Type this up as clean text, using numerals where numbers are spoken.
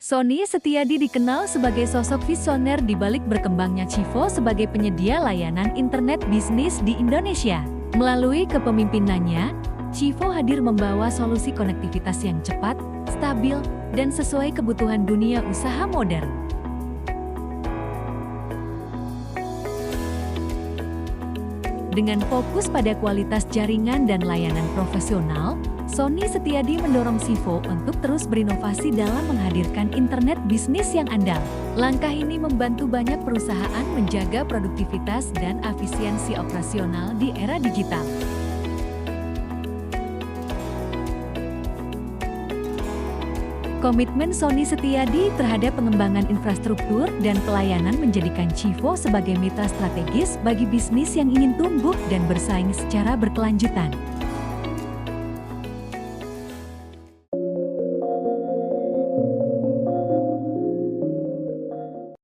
Sony Setiadi dikenal sebagai sosok visioner di balik berkembangnya Civo sebagai penyedia layanan internet bisnis di Indonesia. Melalui kepemimpinannya, Civo hadir membawa solusi konektivitas yang cepat, stabil, dan sesuai kebutuhan dunia usaha modern. Dengan fokus pada kualitas jaringan dan layanan profesional, Sony Setiadi mendorong Civo untuk terus berinovasi dalam menghadirkan internet bisnis yang andal. Langkah ini membantu banyak perusahaan menjaga produktivitas dan efisiensi operasional di era digital. Komitmen Sony Setiadi terhadap pengembangan infrastruktur dan pelayanan menjadikan Civo sebagai mitra strategis bagi bisnis yang ingin tumbuh dan bersaing secara berkelanjutan.